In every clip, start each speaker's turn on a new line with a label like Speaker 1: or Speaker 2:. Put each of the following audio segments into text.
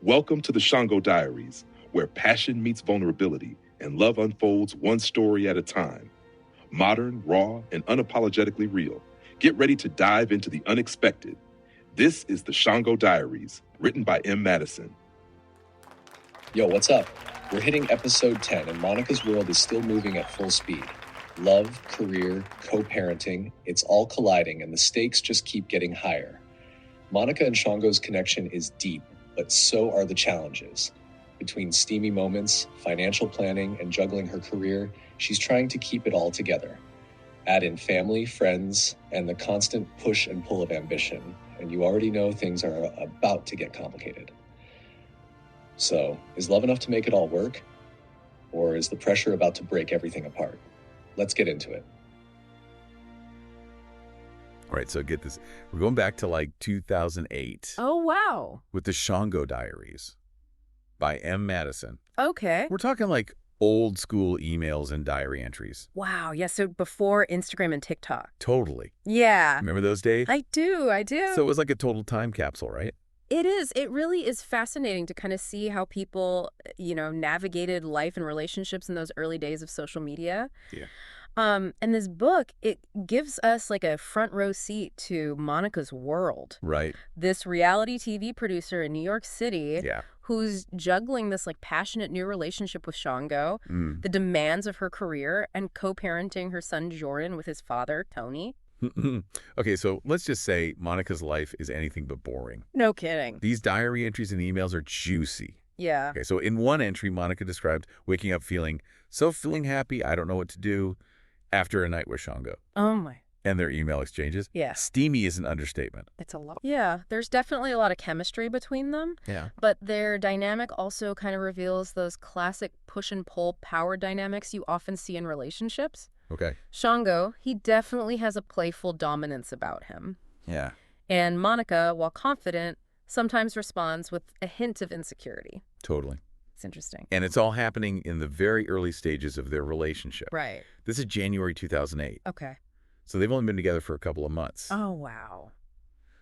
Speaker 1: Welcome to the Shango Diaries, where passion meets vulnerability and love unfolds one story at a time. Modern, raw, and unapologetically real. Get ready to dive into the unexpected. This is the Shango Diaries, written by Madison.
Speaker 2: Yo, what's up? We're hitting episode 10 and Monica's world is still moving at full speed. Love, career, co-parenting, it's all colliding and the stakes just keep getting higher. Monica and Shango's connection is deep, but so are the challenges. Between steamy moments, financial planning, and juggling her career, she's trying to keep it all together. Add in family, friends, and the constant push and pull of ambition, and you already know things are about to get complicated. So, is love enough to make it all work? Or is the pressure about to break everything apart? Let's get into it.
Speaker 3: All right, so get this. We're going back to like 2008.
Speaker 4: Oh, wow.
Speaker 3: With the Shango Diaries by Madison.
Speaker 4: Okay.
Speaker 3: We're talking like old school emails and diary entries.
Speaker 4: Wow. Yeah, so before Instagram and TikTok.
Speaker 3: Totally.
Speaker 4: Yeah.
Speaker 3: Remember those days?
Speaker 4: I do.
Speaker 3: So it was like a total time capsule, right?
Speaker 4: It is. It really is fascinating to kind of see how people, navigated life and relationships in those early days of social media.
Speaker 3: Yeah.
Speaker 4: And this book, it gives us like a front row seat to Monica's world.
Speaker 3: Right.
Speaker 4: This reality TV producer in New York City who's juggling this like passionate new relationship with Shango, the demands of her career, and co-parenting her son Jordan with his father, Tony.
Speaker 3: Okay, so let's just say Monica's life is anything but boring.
Speaker 4: No kidding.
Speaker 3: These diary entries and emails are juicy.
Speaker 4: Yeah.
Speaker 3: Okay, so in one entry, Monica described waking up feeling happy, I don't know what to do, after a night with Shango.
Speaker 4: Oh, my.
Speaker 3: And their email exchanges.
Speaker 4: Yeah.
Speaker 3: Steamy is an understatement.
Speaker 4: It's a lot. Yeah, there's definitely a lot of chemistry between them.
Speaker 3: Yeah.
Speaker 4: But their dynamic also kind of reveals those classic push and pull power dynamics you often see in relationships.
Speaker 3: Okay.
Speaker 4: Shango, he definitely has a playful dominance about him.
Speaker 3: Yeah.
Speaker 4: And Monica, while confident, sometimes responds with a hint of insecurity.
Speaker 3: Totally.
Speaker 4: It's interesting.
Speaker 3: And it's all happening in the very early stages of their relationship.
Speaker 4: Right.
Speaker 3: This is January 2008.
Speaker 4: Okay.
Speaker 3: So they've only been together for a couple of months.
Speaker 4: Oh, wow.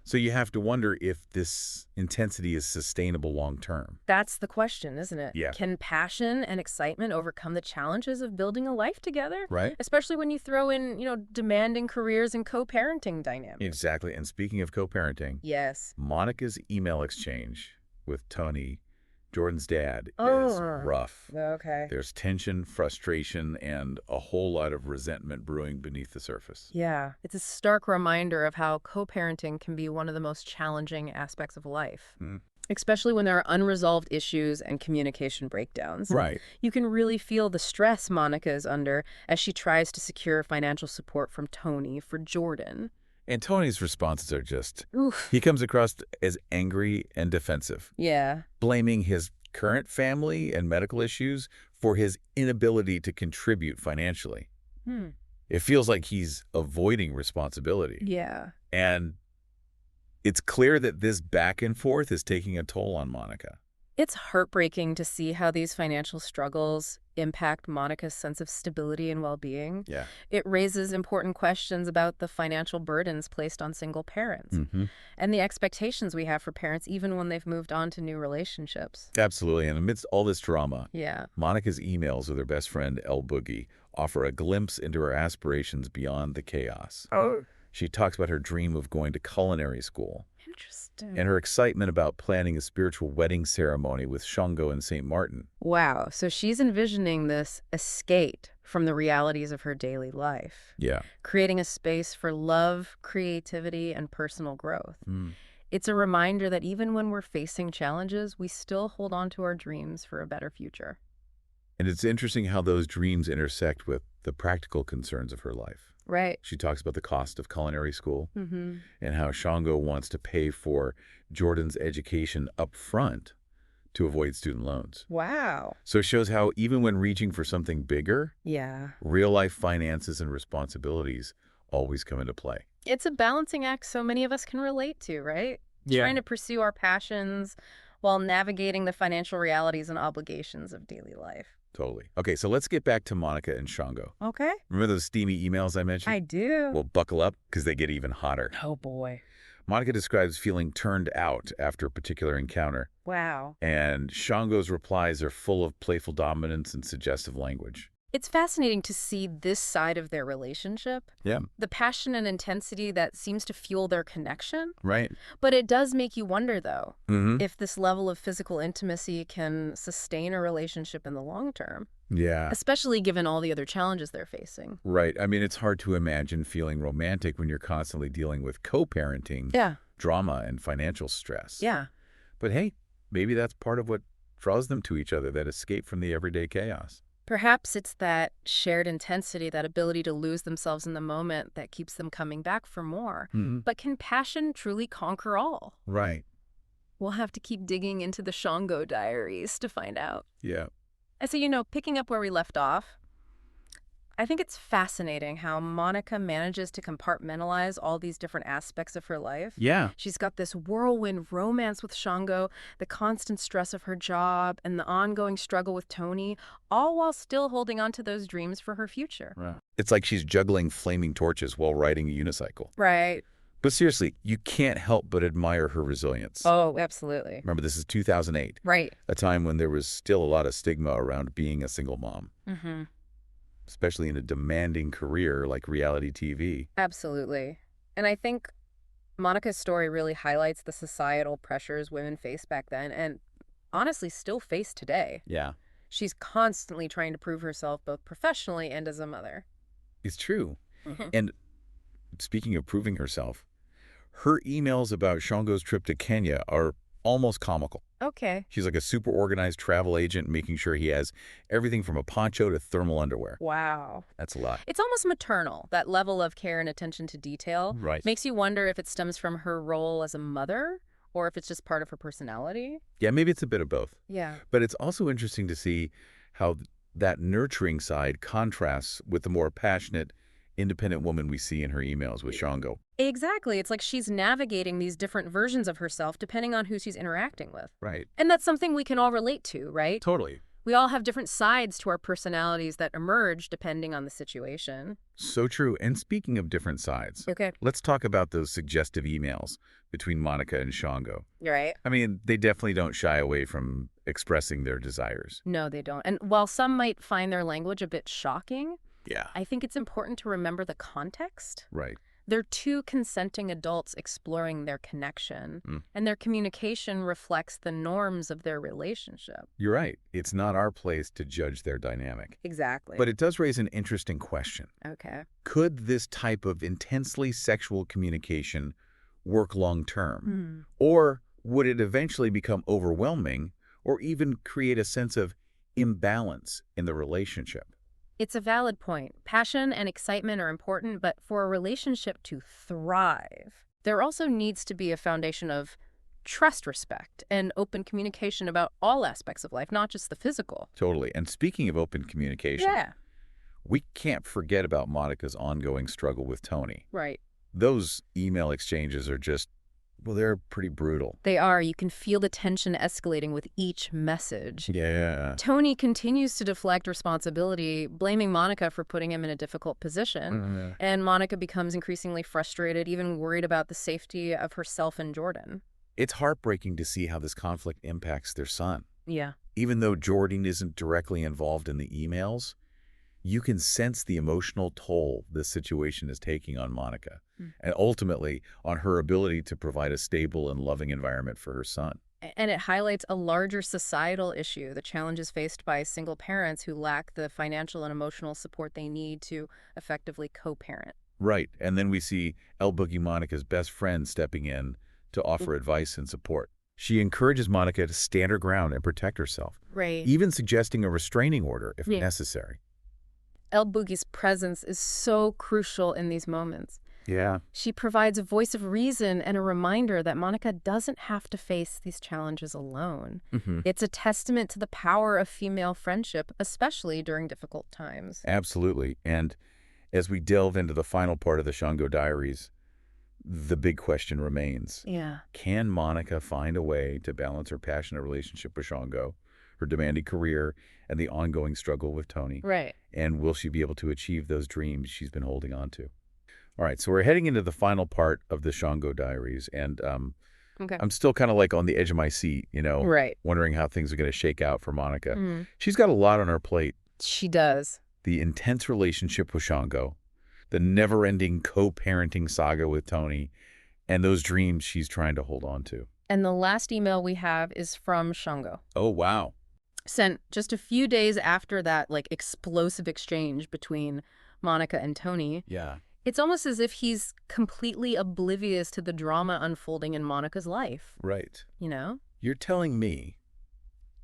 Speaker 3: So you have to wonder if this intensity is sustainable long term.
Speaker 4: That's the question, isn't it?
Speaker 3: Yeah.
Speaker 4: Can passion and excitement overcome the challenges of building a life together?
Speaker 3: Right.
Speaker 4: Especially when you throw in, demanding careers and co-parenting dynamics.
Speaker 3: Exactly. And speaking of co-parenting,
Speaker 4: Yes.
Speaker 3: Monica's email exchange with Tony, Jordan's dad, is rough.
Speaker 4: Okay.
Speaker 3: There's tension, frustration, and a whole lot of resentment brewing beneath the surface.
Speaker 4: Yeah. It's a stark reminder of how co-parenting can be one of the most challenging aspects of life. Especially when there are unresolved issues and communication breakdowns.
Speaker 3: Right.
Speaker 4: You can really feel the stress Monica is under as she tries to secure financial support from Tony for Jordan.
Speaker 3: And Tony's responses are just,
Speaker 4: Oof.
Speaker 3: he comes across as angry and defensive,
Speaker 4: Yeah.
Speaker 3: blaming his current family and medical issues for his inability to contribute financially. It feels like he's avoiding responsibility.
Speaker 4: Yeah.
Speaker 3: And it's clear that this back and forth is taking a toll on Monica.
Speaker 4: It's heartbreaking to see how these financial struggles impact Monica's sense of stability and well-being.
Speaker 3: Yeah.
Speaker 4: It raises important questions about the financial burdens placed on single parents and the expectations we have for parents even when they've moved on to new relationships.
Speaker 3: Absolutely. And amidst all this drama,
Speaker 4: Yeah.
Speaker 3: Monica's emails with her best friend, El Boogie, offer a glimpse into her aspirations beyond the chaos.
Speaker 4: Oh.
Speaker 3: She talks about her dream of going to culinary school
Speaker 4: Interesting.
Speaker 3: and her excitement about planning a spiritual wedding ceremony with Shango and St. Martin.
Speaker 4: Wow. So she's envisioning this escape from the realities of her daily life,
Speaker 3: Yeah.
Speaker 4: creating a space for love, creativity, and personal growth. It's a reminder that even when we're facing challenges, we still hold on to our dreams for a better future.
Speaker 3: And it's interesting how those dreams intersect with the practical concerns of her life.
Speaker 4: Right.
Speaker 3: She talks about the cost of culinary school
Speaker 4: Mm-hmm.
Speaker 3: and how Shango wants to pay for Jordan's education up front to avoid student loans.
Speaker 4: Wow.
Speaker 3: So it shows how even when reaching for something bigger,
Speaker 4: Yeah.
Speaker 3: real-life finances and responsibilities always come into play.
Speaker 4: It's a balancing act so many of us can relate to, right?
Speaker 5: Yeah.
Speaker 4: Trying to pursue our passions while navigating the financial realities and obligations of daily life.
Speaker 3: Totally. Okay, so let's get back to Monica and Shango.
Speaker 4: Okay.
Speaker 3: Remember those steamy emails I mentioned?
Speaker 4: I do.
Speaker 3: Well, buckle up because they get even hotter.
Speaker 4: Oh, boy.
Speaker 3: Monica describes feeling turned out after a particular encounter.
Speaker 4: Wow.
Speaker 3: And Shango's replies are full of playful dominance and suggestive language.
Speaker 4: It's fascinating to see this side of their relationship.
Speaker 3: Yeah.
Speaker 4: The passion and intensity that seems to fuel their connection.
Speaker 3: Right.
Speaker 4: But it does make you wonder, though,
Speaker 3: Mm-hmm.
Speaker 4: if this level of physical intimacy can sustain a relationship in the long term.
Speaker 3: Yeah.
Speaker 4: Especially given all the other challenges they're facing.
Speaker 3: Right. I mean, it's hard to imagine feeling romantic when you're constantly dealing with co-parenting, drama, and financial stress.
Speaker 4: Yeah.
Speaker 3: But hey, maybe that's part of what draws them to each other, that escape from the everyday chaos.
Speaker 4: Perhaps it's that shared intensity, that ability to lose themselves in the moment that keeps them coming back for more.
Speaker 3: Mm-hmm.
Speaker 4: But can passion truly conquer all?
Speaker 3: Right.
Speaker 4: We'll have to keep digging into the Shango Diaries to find out.
Speaker 3: Yeah.
Speaker 4: And so, picking up where we left off, I think it's fascinating how Monica manages to compartmentalize all these different aspects of her life.
Speaker 3: Yeah.
Speaker 4: She's got this whirlwind romance with Shango, the constant stress of her job, and the ongoing struggle with Tony, all while still holding on to those dreams for her future.
Speaker 3: Right. It's like she's juggling flaming torches while riding a unicycle.
Speaker 4: Right.
Speaker 3: But seriously, you can't help but admire her resilience.
Speaker 4: Oh, absolutely.
Speaker 3: Remember, this is 2008.
Speaker 4: Right.
Speaker 3: A time when there was still a lot of stigma around being a single mom.
Speaker 4: Mm-hmm.
Speaker 3: Especially in a demanding career like reality TV.
Speaker 4: Absolutely. And I think Monica's story really highlights the societal pressures women faced back then and honestly still face today.
Speaker 3: Yeah.
Speaker 4: She's constantly trying to prove herself both professionally and as a mother.
Speaker 3: It's true.
Speaker 4: Mm-hmm.
Speaker 3: And speaking of proving herself, her emails about Shango's trip to Kenya are almost comical.
Speaker 4: Okay.
Speaker 3: She's like a super organized travel agent, making sure he has everything from a poncho to thermal underwear.
Speaker 4: Wow.
Speaker 3: That's a lot.
Speaker 4: It's almost maternal, that level of care and attention to detail.
Speaker 3: Right.
Speaker 4: Makes you wonder if it stems from her role as a mother or if it's just part of her personality.
Speaker 3: Yeah, maybe it's a bit of both.
Speaker 4: Yeah.
Speaker 3: But it's also interesting to see how that nurturing side contrasts with the more passionate, independent woman we see in her emails with Shango.
Speaker 4: Exactly. It's like she's navigating these different versions of herself depending on who she's interacting with.
Speaker 3: Right.
Speaker 4: And that's something we can all relate to, right?
Speaker 3: Totally.
Speaker 4: We all have different sides to our personalities that emerge depending on the situation.
Speaker 3: So true. And speaking of different sides,
Speaker 4: Okay.
Speaker 3: let's talk about those suggestive emails between Monica and Shango.
Speaker 4: You're right.
Speaker 3: I mean, they definitely don't shy away from expressing their desires.
Speaker 4: No, they don't. And while some might find their language a bit shocking,
Speaker 3: Yeah.
Speaker 4: I think it's important to remember the context.
Speaker 3: Right.
Speaker 4: They're two consenting adults exploring their connection, and their communication reflects the norms of their relationship.
Speaker 3: You're right. It's not our place to judge their dynamic.
Speaker 4: Exactly.
Speaker 3: But it does raise an interesting question.
Speaker 4: Okay.
Speaker 3: Could this type of intensely sexual communication work long term? Or would it eventually become overwhelming or even create a sense of imbalance in the relationship?
Speaker 4: It's a valid point. Passion and excitement are important, but for a relationship to thrive, there also needs to be a foundation of trust, respect, and open communication about all aspects of life, not just the physical.
Speaker 3: Totally. And speaking of open communication,
Speaker 4: Yeah.
Speaker 3: we can't forget about Monica's ongoing struggle with Tony.
Speaker 4: Right.
Speaker 3: Those email exchanges are just, well, they're pretty brutal.
Speaker 4: They are. You can feel the tension escalating with each message.
Speaker 3: Yeah.
Speaker 4: Tony continues to deflect responsibility, blaming Monica for putting him in a difficult position. And Monica becomes increasingly frustrated, even worried about the safety of herself and Jordan.
Speaker 3: It's heartbreaking to see how this conflict impacts their son.
Speaker 4: Yeah.
Speaker 3: Even though Jordan isn't directly involved in the emails, you can sense the emotional toll this situation is taking on Monica, and ultimately on her ability to provide a stable and loving environment for her son.
Speaker 4: And it highlights a larger societal issue, the challenges faced by single parents who lack the financial and emotional support they need to effectively co-parent.
Speaker 3: Right, and then we see El Boogie, Monica's best friend, stepping in to offer advice and support. She encourages Monica to stand her ground and protect herself,
Speaker 4: Right.
Speaker 3: even suggesting a restraining order if necessary.
Speaker 4: El Boogie's presence is so crucial in these moments.
Speaker 3: Yeah.
Speaker 4: She provides a voice of reason and a reminder that Monica doesn't have to face these challenges alone. It's a testament to the power of female friendship, especially during difficult times.
Speaker 3: Absolutely. And as we delve into the final part of the Shango Diaries, the big question remains.
Speaker 4: Yeah.
Speaker 3: Can Monica find a way to balance her passionate relationship with Shango, her demanding career, and the ongoing struggle with Tony?
Speaker 4: Right.
Speaker 3: And will she be able to achieve those dreams she's been holding on to? All right, so we're heading into the final part of the Shango Diaries, and
Speaker 4: Okay.
Speaker 3: I'm still kind of like on the edge of my seat,
Speaker 4: Right.
Speaker 3: wondering how things are going to shake out for Monica. She's got a lot on her plate.
Speaker 4: She does.
Speaker 3: The intense relationship with Shango, the never-ending co-parenting saga with Tony, and those dreams she's trying to hold on to.
Speaker 4: And the last email we have is from Shango.
Speaker 3: Oh, wow.
Speaker 4: Sent just a few days after that, like, explosive exchange between Monica and Tony.
Speaker 3: Yeah.
Speaker 4: It's almost as if he's completely oblivious to the drama unfolding in Monica's life.
Speaker 3: Right.
Speaker 4: You're
Speaker 3: telling me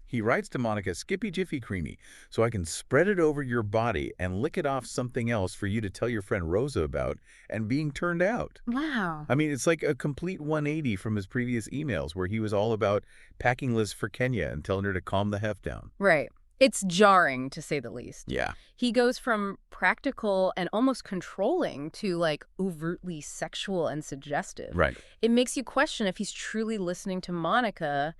Speaker 3: he writes to Monica, Skippy Jiffy Creamy, so I can spread it over your body and lick it off something else for you to tell your friend Rosa about, and being turned out.
Speaker 4: Wow.
Speaker 3: I mean, it's like a complete 180 from his previous emails where he was all about packing Liz for Kenya and telling her to calm the hef down.
Speaker 4: Right. It's jarring, to say the least.
Speaker 3: Yeah.
Speaker 4: He goes from practical and almost controlling to, like, overtly sexual and suggestive.
Speaker 3: Right.
Speaker 4: It makes you question if he's truly listening to Monica,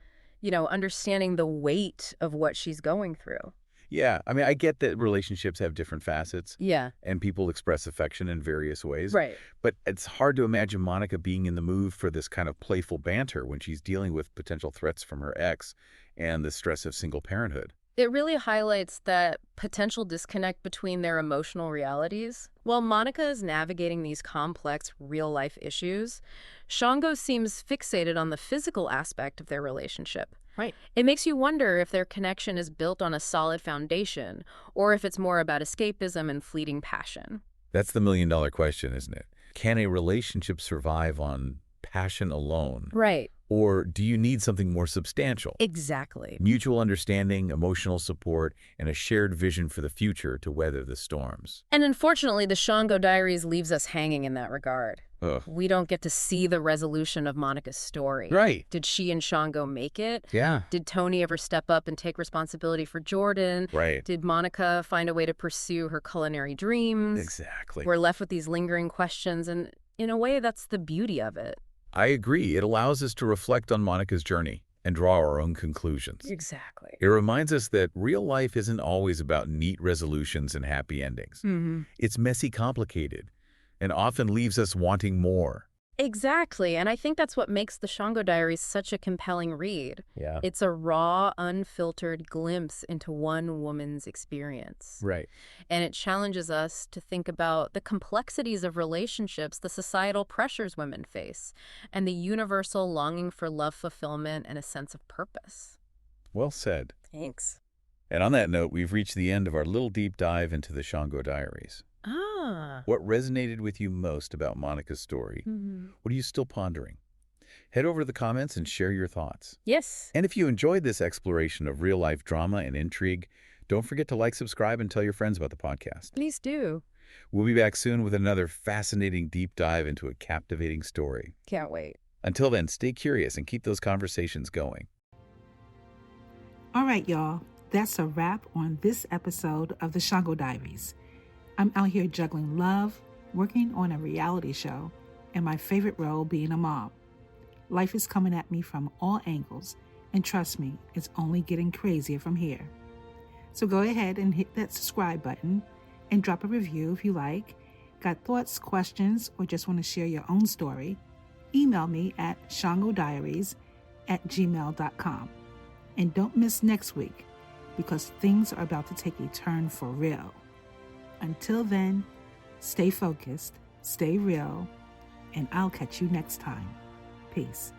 Speaker 4: understanding the weight of what she's going through.
Speaker 3: Yeah. I mean, I get that relationships have different facets.
Speaker 4: Yeah.
Speaker 3: And people express affection in various ways.
Speaker 4: Right.
Speaker 3: But it's hard to imagine Monica being in the mood for this kind of playful banter when she's dealing with potential threats from her ex and the stress of single parenthood.
Speaker 4: It really highlights that potential disconnect between their emotional realities. While Monica is navigating these complex real-life issues, Shango seems fixated on the physical aspect of their relationship.
Speaker 3: Right.
Speaker 4: It makes you wonder if their connection is built on a solid foundation, or if it's more about escapism and fleeting passion.
Speaker 3: That's the million-dollar question, isn't it? Can a relationship survive on passion alone?
Speaker 4: Right.
Speaker 3: Or do you need something more substantial?
Speaker 4: Exactly.
Speaker 3: Mutual understanding, emotional support, and a shared vision for the future to weather the storms.
Speaker 4: And unfortunately, the Shango Diaries leaves us hanging in that regard.
Speaker 3: Ugh.
Speaker 4: We don't get to see the resolution of Monica's story.
Speaker 3: Right.
Speaker 4: Did she and Shango make it?
Speaker 3: Yeah.
Speaker 4: Did Tony ever step up and take responsibility for Jordan?
Speaker 3: Right.
Speaker 4: Did Monica find a way to pursue her culinary dreams?
Speaker 3: Exactly.
Speaker 4: We're left with these lingering questions, and in a way, that's the beauty of it.
Speaker 3: I agree. It allows us to reflect on Monica's journey and draw our own conclusions.
Speaker 4: Exactly.
Speaker 3: It reminds us that real life isn't always about neat resolutions and happy endings. It's messy, complicated, and often leaves us wanting more.
Speaker 4: Exactly, and I think that's what makes the Shango Diaries such a compelling read.
Speaker 3: Yeah.
Speaker 4: It's a raw, unfiltered glimpse into one woman's experience.
Speaker 3: Right.
Speaker 4: And it challenges us to think about the complexities of relationships, the societal pressures women face, and the universal longing for love fulfillment and a sense of purpose.
Speaker 3: Well said.
Speaker 4: Thanks.
Speaker 3: And on that note, we've reached the end of our little deep dive into the Shango Diaries. What resonated with you most about Monica's story? What are you still pondering? Head over to the comments and share your thoughts.
Speaker 4: Yes.
Speaker 3: And if you enjoyed this exploration of real-life drama and intrigue, don't forget to like, subscribe, and tell your friends about the podcast.
Speaker 4: Please do.
Speaker 3: We'll be back soon with another fascinating deep dive into a captivating story.
Speaker 4: Can't wait.
Speaker 3: Until then, stay curious and keep those conversations going.
Speaker 5: All right, y'all. That's a wrap on this episode of the Shango Diaries. I'm out here juggling love, working on a reality show, and my favorite role being a mom. Life is coming at me from all angles, and trust me, it's only getting crazier from here. So go ahead and hit that subscribe button and drop a review if you like. Got thoughts, questions, or just want to share your own story? Email me at shangodiaries@gmail.com. And don't miss next week, because things are about to take a turn for real. Until then, stay focused, stay real, and I'll catch you next time. Peace.